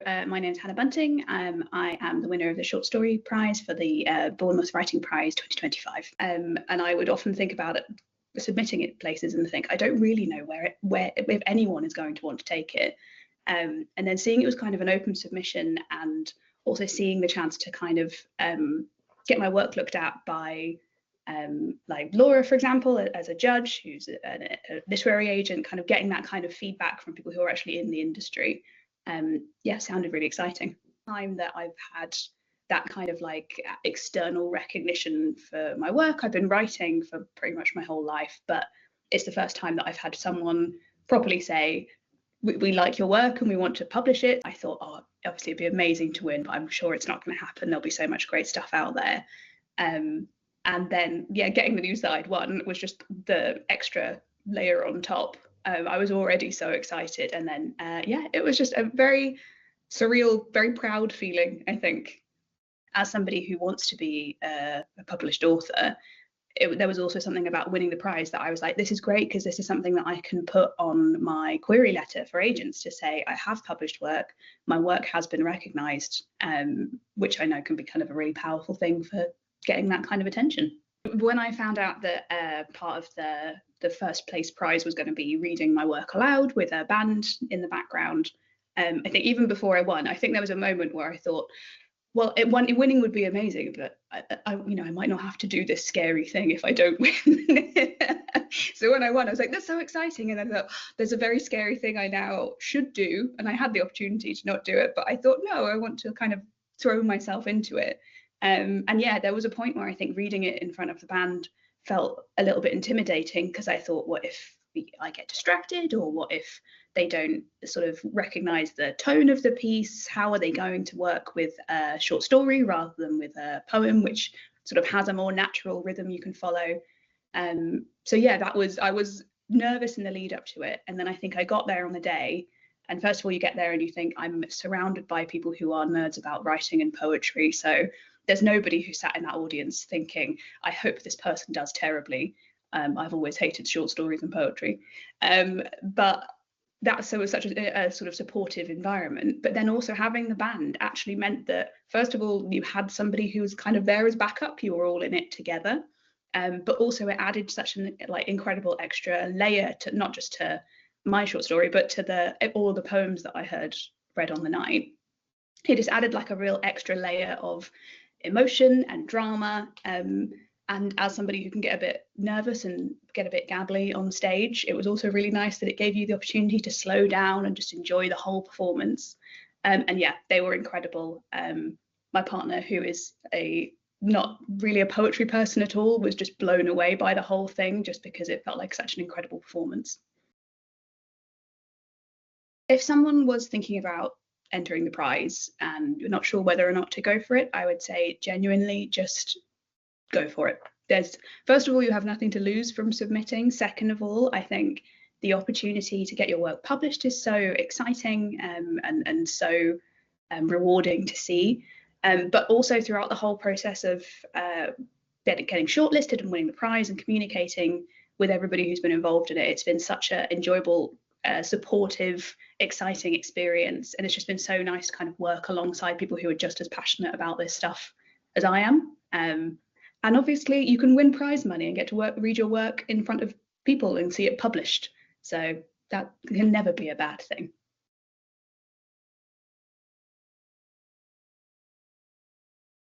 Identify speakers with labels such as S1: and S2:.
S1: My name's Hannah Bunting. I am the winner of the short story prize for the Bournemouth Writing Prize 2025. And I would often think about it, submitting it places and think, I don't really know where if anyone is going to want to take it. And then seeing it was kind of an open submission, and also seeing the chance to kind of get my work looked at by like Laura, for example, as a judge who's a literary agent, kind of getting that kind of feedback from people who are actually in the industry. Yeah, sounded really exciting. Time that I've had that kind of like external recognition for my work. I've been writing for pretty much my whole life, but it's the first time that I've had someone properly say, we like your work and we want to publish it. I thought, oh, obviously it'd be amazing to win, but I'm sure it's not going to happen. There'll be so much great stuff out there. And then, yeah, getting the news that I'd won was just the extra layer on top. I was already so excited, and then yeah, it was just a very surreal, very proud feeling. I think, as somebody who wants to be a published author, there was also something about winning the prize that I was like, this is great, because this is something that I can put on my query letter for agents to say I have published work, my work has been recognised, which I know can be kind of a really powerful thing for getting that kind of attention. When I found out that part of the first place prize was going to be reading my work aloud with a band in the background, I think even before I won, I think there was a moment where I thought, well, winning would be amazing, but I might not have to do this scary thing if I don't win. So when I won, I was like, that's so exciting. And then I thought, there's a very scary thing I now should do. And I had the opportunity to not do it, but I thought, no, I want to kind of throw myself into it. And yeah, there was a point where I think reading it in front of the band felt a little bit intimidating, because I thought, what if I get distracted, or what if they don't sort of recognize the tone of the piece? How are they going to work with a short story rather than with a poem, which sort of has a more natural rhythm you can follow? So yeah, I was nervous in the lead up to it. And then I think I got there on the day, and first of all, you get there and you think, I'm surrounded by people who are nerds about writing and poetry. So there's nobody who sat in that audience thinking, I hope this person does terribly. I've always hated short stories and poetry. But it was such a sort of supportive environment. But then also having the band actually meant that, first of all, you had somebody who was kind of there as backup. You were all in it together. But also it added such an incredible extra layer to not just to my short story, but to all the poems that I heard read on the night. It just added like a real extra layer of emotion and drama. And as somebody who can get a bit nervous and get a bit gabbly on stage, it was also really nice that it gave you the opportunity to slow down and just enjoy the whole performance. And yeah, they were incredible. My partner, who is not really a poetry person at all, was just blown away by the whole thing, just because it felt like such an incredible performance. If someone was thinking about entering the prize and you're not sure whether or not to go for it, I would say genuinely just go for it. First of all, you have nothing to lose from submitting. Second of all, I think the opportunity to get your work published is so exciting and so rewarding to see. But also throughout the whole process of getting shortlisted and winning the prize and communicating with everybody who's been involved in it, it's been such an enjoyable, supportive, exciting experience. And it's just been so nice to kind of work alongside people who are just as passionate about this stuff as I am. And obviously you can win prize money and get to read your work in front of people and see it published. So that can never be a bad thing.